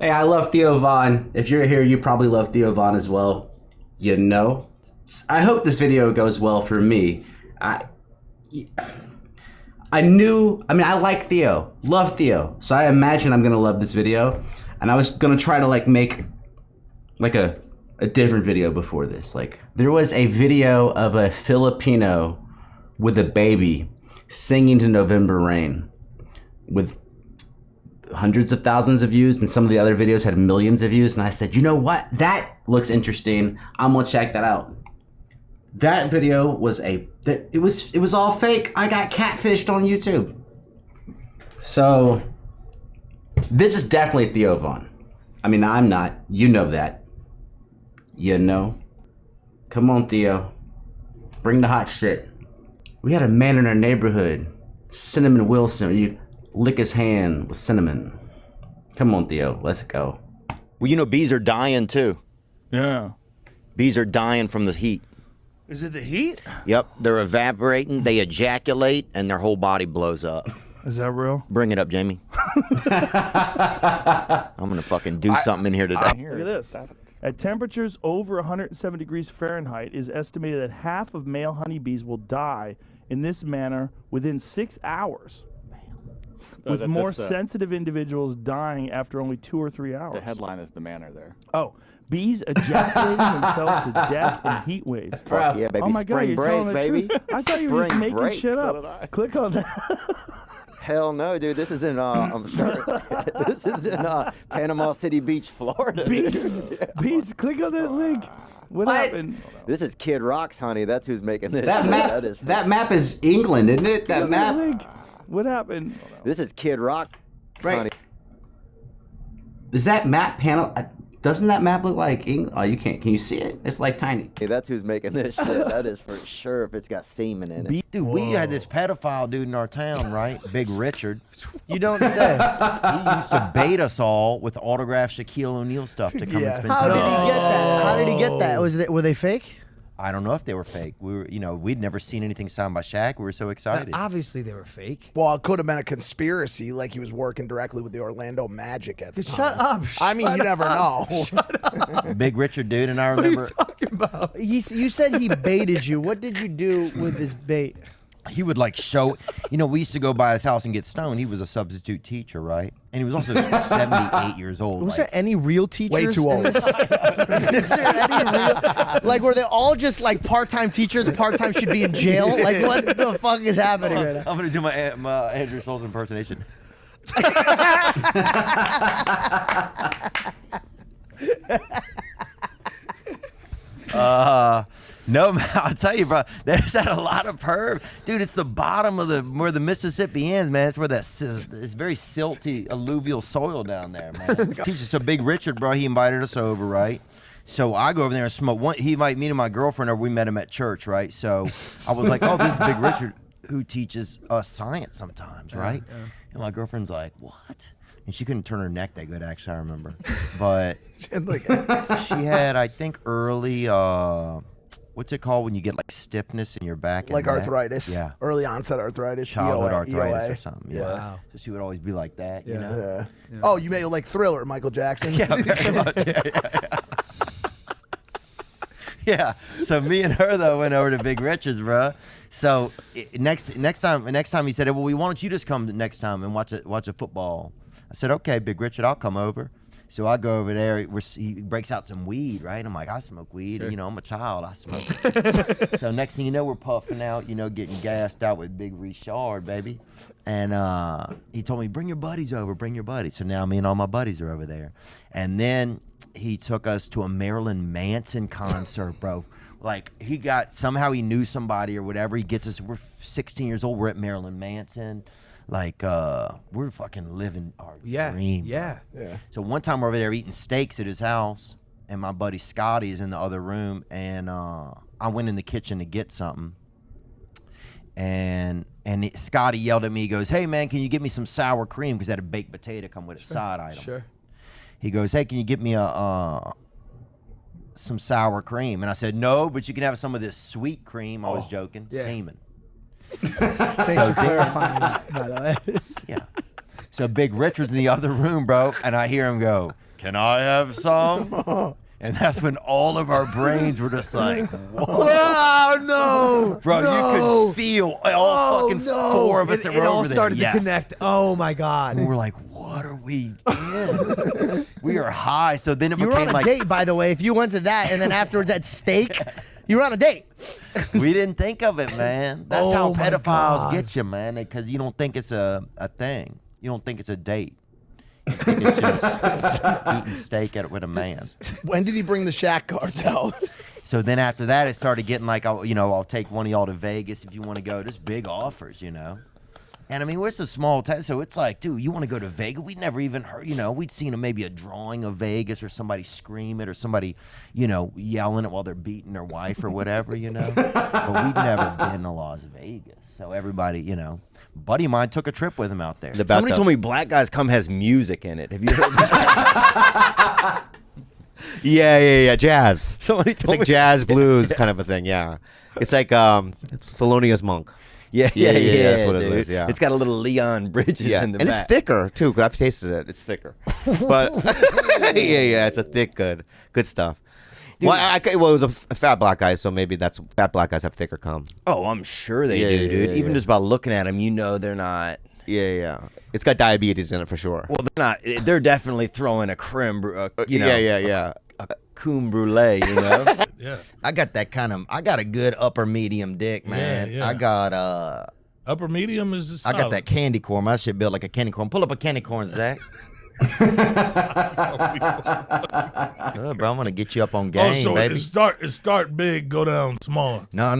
Hey, I love Theo Von. If you're here, you probably love Theo Von as well. You know? I hope this video goes well for me. I like Theo. Love Theo. So I imagine I'm going to love this video. And I was going to try to like make like a different video before this. Like there was a video of a Filipino with a baby singing to November Rain with hundreds of thousands of views, and some of the other videos had millions of views, and I said, you know what? That looks interesting. I'm gonna check that out. That video was it was all fake. I got catfished on YouTube. So this is definitely Theo Von. I mean, I'm not. You know that. You know. Come on, Theo. Bring the hot shit. We had a man in our neighborhood, Cinnamon Wilson. You lick his hand with cinnamon. Come on, Theo. Let's go. Well, you know, bees are dying too. Yeah. Bees are dying from the heat. Is it the heat? Yep, they're evaporating, they ejaculate, and their whole body blows up. Is that real? Bring it up, Jamie. I'm gonna fucking do something in here today. Look at this. At temperatures over 107 degrees Fahrenheit, it is estimated that half of male honeybees will die in this manner within 6 hours. With more sensitive individuals dying after only 2 or 3 hours. The headline is the manner there. Oh, bees ejaculating themselves to death in heat waves. Fuck yeah, baby. Oh my God, Spring you're break, telling the baby. truth. I thought you were just Spring making break. shit So did up. I. Click on that. Hell no, dude. This is in, I'm sure, this is in Panama City Beach, Florida. Bees, click on that link. What happened? This is Kid Rock's, honey. That's who's making this. That map, that map is England, isn't it? That map. Link. What happened? This is Kid Rock, Right. honey. Is that map panel? Doesn't that map look like England? Oh, you can't. Can you see it? It's like tiny. Hey, that's who's making this shit. That is for sure if it's got semen in it. Dude, we had this pedophile dude in our town, right? Big Richard. You don't say. He used to bait us all with autographed Shaquille O'Neal stuff to come and spend How time. did he get that? How did he get that? Were they fake? I don't know if they were fake. We were, we'd never seen anything signed by Shaq. We were so excited. Obviously, they were fake. Well, it could have been a conspiracy, like he was working directly with the Orlando Magic at the time. Shut up. I mean, you never know. Big Richard dude, and I remember Talking about. You said he baited you. What did you do with his bait? he would like show, we used to go by his house and get stoned. He was a substitute teacher, right? And he was also 78 years old. Was there any real teachers? Way too old. Is there any real? Like, were they all just like part-time teachers? Part-time should be in jail? Like, what the fuck is happening right now? I'm gonna do my Andrew Schultz impersonation. No, man, I'll tell you, bro. There's had a lot of perv, dude. It's the bottom of where the Mississippi ends, man. It's where it's very silty alluvial soil down there, man. Teacher, so Big Richard, bro, he invited us over, right? So I go over there and smoke. He invited me and my girlfriend over. We met him at church, right? So I was like, oh, this is Big Richard who teaches us science sometimes, right? Yeah. And my girlfriend's like, what? And she couldn't turn her neck that good, actually, I remember. But she had, I think, early, what's it called when you get like stiffness in your back? Like arthritis. Yeah. Early onset arthritis. Childhood arthritis EOA. or something. Yeah. Yeah. Wow. So she would always be like that, you know? Yeah. Oh, you made it like Thriller, Michael Jackson. Yeah, very much. Yeah. Yeah. So me and her though went over to Big Richard's, bro. So next time he said, well, why don't you just come next time and watch a football? I said, okay, Big Richard, I'll come over. So I go over there. He breaks out some weed, right? I'm like, I smoke weed. Sure. I'm a child. I smoke. So next thing you know, we're puffing out, getting gassed out with Big Richard, baby. And he told me, bring your buddies over, bring your buddies. So now me and all my buddies are over there. And then he took us to a Marilyn Manson concert, bro. Like somehow he knew somebody or whatever. He gets us, we're 16 years old. We're at Marilyn Manson. Like, we're fucking living our dream. Yeah. So one time we're over there eating steaks at his house, and my buddy Scotty is in the other room, and I went in the kitchen to get something. And Scotty yelled at me, he goes, hey, man, can you get me some sour cream? Because that a baked potato come with a side item. Sure. He goes, hey, can you get me some sour cream? And I said, no, but you can have some of this sweet cream. I was joking. Yeah. Semen. Thanks for clarifying that, by the way. Yeah. So Big Richard's in the other room, bro, and I hear him go, can I have some? And that's when all of our brains were just like, whoa. Oh no, Bro, no. you could feel all fucking four of us that were It all over there. started Yes. to connect. Oh my god. And we're like, what are we in? We are high. So then it You were became on a like, date, by the way. If you went to that and then afterwards had steak, you were on a date. we didn't think of it, man. That's Oh how my pedophiles God. get you, man. Because you don't think it's a thing. You don't think it's a date. You think it's just eating steak with a man. When did he bring the Shaq cards out? So then after that, it started getting like, I'll take one of y'all to Vegas if you want to go. Just big offers, And I mean, it's a small town, so it's like, dude, you want to go to Vegas? We'd never even heard, we'd seen maybe a drawing of Vegas or somebody scream it or somebody, yelling it while they're beating their wife or whatever, But we'd never been to Las Vegas. So everybody, buddy of mine took a trip with him out there. Somebody told me Black Guys Come has music in it. Have you heard that? Yeah. Jazz. Somebody It's like jazz blues kind of a thing. Yeah. It's like Thelonious Monk. Yeah, That's what it dude. is. Yeah. It's got a little Leon Bridges in the and back. it's thicker too. 'Cause I've tasted it. It's thicker. But yeah, it's a thick, good stuff. Well, it was a fat black guy, so maybe that's fat black guys have thicker cum. Oh, I'm sure they Yeah, do, yeah, dude. yeah, Even yeah. just by looking at them, they're not. Yeah. It's got diabetes in it for sure. Well, they're not. They're definitely throwing a creme, Yeah. a creme brulee, Yeah. I got a good upper medium dick, man. Yeah. I got Upper medium is I got that candy corn. My shit built like a candy corn. Pull up a candy corn, Zach. Bro, I'm gonna get you up on game, so baby. it start big, go down small. No.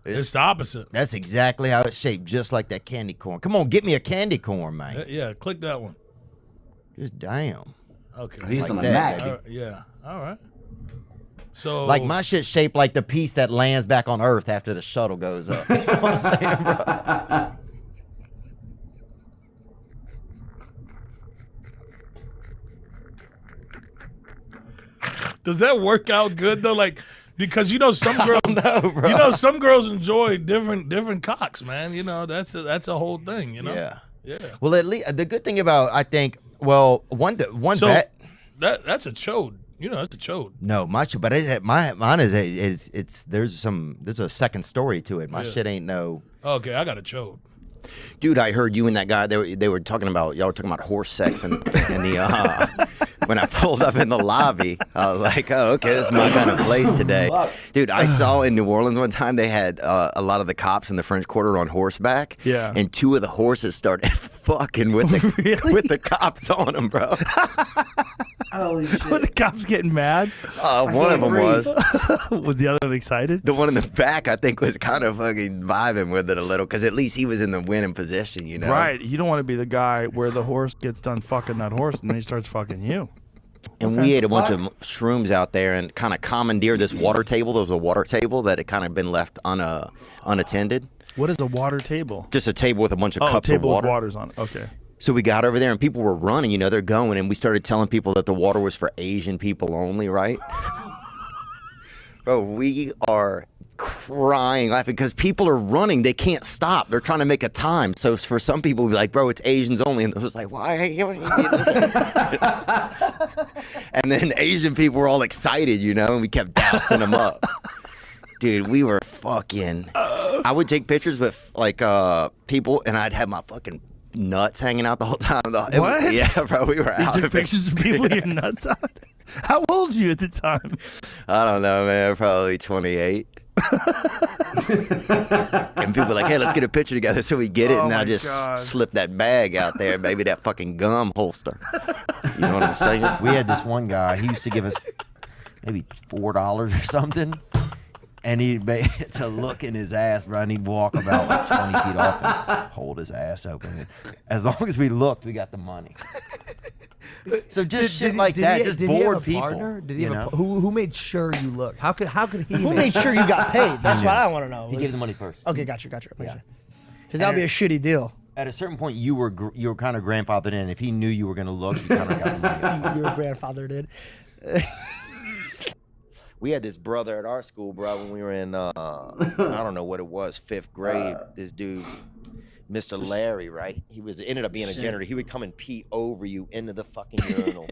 It's the opposite. That's exactly how it's shaped, just like that candy corn. Come on, get me a candy corn, man. Yeah, click that one. Just damn. Okay. He's Like on the that, Mac. baby. Yeah. All right. So Like my shit's shaped like the piece that lands back on Earth after the shuttle goes up. You know what I'm saying, bro? does that work out good though? Like because some girls bro. some girls enjoy different cocks, man. That's a whole thing, Yeah. Yeah. Well, at least the good thing about one So bet. that's a chode. That's a chode. No, my shit, but mine is there's a second story to it. My shit ain't no. Okay, I got a chode. Dude, I heard you and that guy. They were talking about horse sex and the when I pulled up in the lobby, I was like, oh, okay, this is my kind of place today. Dude, I saw in New Orleans one time they had a lot of the cops in the French Quarter on horseback. Yeah. And two of the horses started fucking with the with the cops on them, bro. Holy shit. Were the cops getting mad? One of them was. Was the other one excited? The one in the back, I think, was kind of fucking vibing with it a little, because at least he was in the winning position, Right. You don't want to be the guy where the horse gets done fucking that horse and then he starts fucking you. And we ate a bunch of shrooms out there and kind of commandeered this water table. There was a water table that had kind of been left unattended. What is a water table? Just a table with a bunch of cups table of water. with waters on it. Okay. So we got over there and people were running, they're going, and we started telling people that the water was for Asian people only, right? Bro, we are crying, laughing, because people are running. They can't stop. They're trying to make a time. So for some people, we'd be like, bro, it's Asians only. And it was like, why? And then Asian people were all excited, and we kept dousing them up. Dude, we were fucking... I would take pictures with, people, and I'd have my fucking nuts hanging out the whole time. What? Yeah, bro, we were You out took of it. pictures of people with your nuts on? How old were you at the time? I don't know, man. Probably 28. And people were like, hey, let's get a picture together. So we get it, Oh and I my just God. slip that bag out there, baby, that fucking gum holster. You know what I'm saying? We had this one guy. He used to give us maybe $4 or something, and to look in his ass, bro. And he'd walk about like 20 feet off and hold his ass open. As long as we looked, we got the money. So just shit like that, just did he have bored a people. partner? Did he you have know? who made sure you looked? How could he? Who made sure you got paid? That's what I want to know. He gave the money first. Okay, gotcha. Because that would be a shitty deal. At a certain point, you were kind of grandfathered in. If he knew you were going to look, you kind of got the money. Your grandfather did. We had this brother at our school, bro, when we were in, I don't know what it was, 5th grade. This dude, Mr. Larry, right? He ended up being a janitor. He would come and pee over you into the fucking urinal.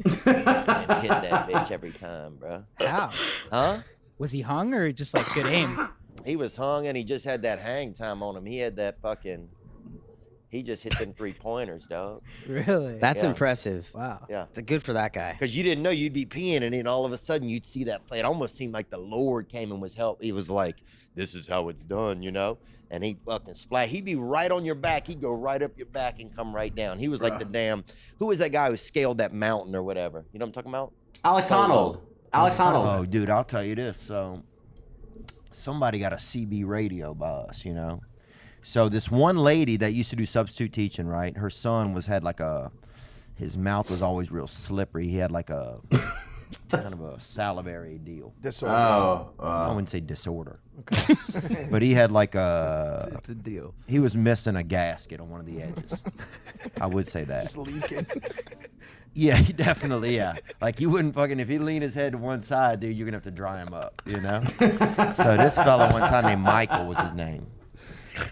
that bitch every time, bro. How? Huh? Was he hung or just like good aim? He was hung and he just had that hang time on him. He had that he just hit them 3-pointers, dog. Really? That's Yeah. impressive. Wow. Yeah. Good for that guy. Because you didn't know you'd be peeing, and then all of a sudden you'd see that. It almost seemed like the Lord came and was help. He was like, "This is how it's done," you know. And he fucking splat. He'd be right on your back. He'd go right up your back and come right down. He was like the damn. Who was that guy who scaled that mountain or whatever? You know what I'm talking about? Alex Honnold. Alex Honnold. Oh, dude, I'll tell you this. So, somebody got a CB radio by us, you know. So this one lady that used to do substitute teaching, right? Her son had like his mouth was always real slippery. He had like a kind of a salivary deal. Disorder. I wouldn't say disorder. Okay. But he had like It's a deal. he was missing a gasket on one of the edges. I would say that. Just leaking. Yeah, he definitely, yeah. Like you wouldn't fucking, if he leaned his head to one side, dude, you're gonna have to dry him up, you know? So this fella one time named Michael was his name.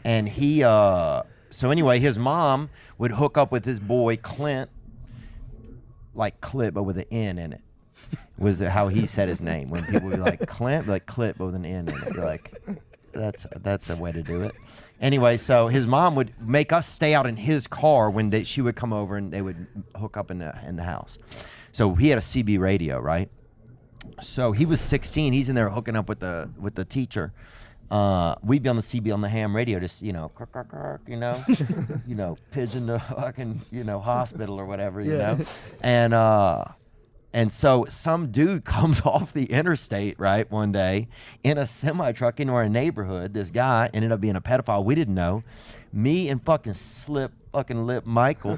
And he, so anyway, his mom would hook up with his boy Clint, like Clip, but with an N in it. Was how he said his name. When people would be like Clint, like Clip, but with an N in it. You're like, that's a way to do it. Anyway, so his mom would make us stay out in his car when she would come over and they would hook up in the house. So he had a CB radio, right? So he was 16. He's in there hooking up with the teacher. We'd be on the CB on the ham radio, just kirk, kirk, kirk, pigeon to fucking hospital or whatever, you know, and so some dude comes off the interstate right one day in a semi truck into our neighborhood. This guy ended up being a pedophile. We didn't know. Me and fucking lip Michael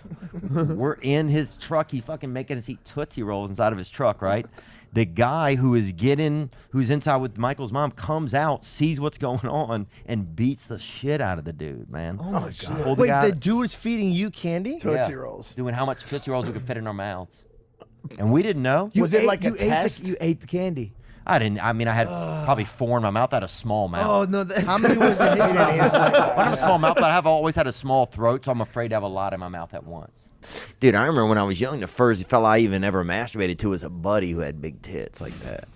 were in his truck. He fucking making us eat Tootsie Rolls inside of his truck, right? The guy who's inside with Michael's mom comes out, sees what's going on, and beats the shit out of the dude, man. Oh my God. Wait, the dude was feeding you candy? Tootsie Rolls. Doing how much Tootsie Rolls we could fit in our mouths. And we didn't know. Was it like a test? You ate the candy. I didn't. I mean, I had probably 4 in my mouth. I had a small mouth. Oh, no. How many was in his mouth? I have a small mouth, but I have always had a small throat, so I'm afraid to have a lot in my mouth at once. Dude, I remember when I was young, the first fella I even ever masturbated to was a buddy who had big tits like that.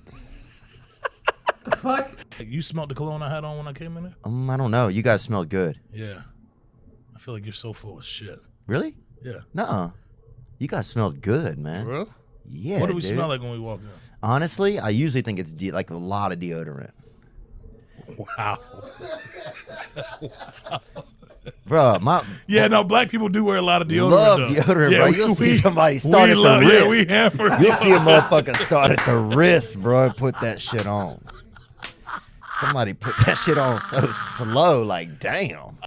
Fuck. You smelled the cologne I had on when I came in there? I don't know. You guys smelled good. Yeah. I feel like you're so full of shit. Really? Yeah. Nuh-uh. You guys smelled good, man. For real? Yeah, What do we dude. smell like when we walk in? Honestly, I usually think it's like a lot of deodorant. Wow. Bro, Yeah, no, black people do wear a lot of deodorant. love though. deodorant, Yeah, bro. You'll see somebody start at the wrist. Yeah, we hammer. You'll see a motherfucker start at the wrist, bro, and put that shit on. Somebody put that shit on so slow, like, damn.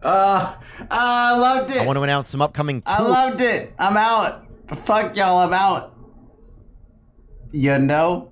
I loved it. I want to announce some upcoming tours. I loved it. I'm out. Fuck y'all, I'm out. You know?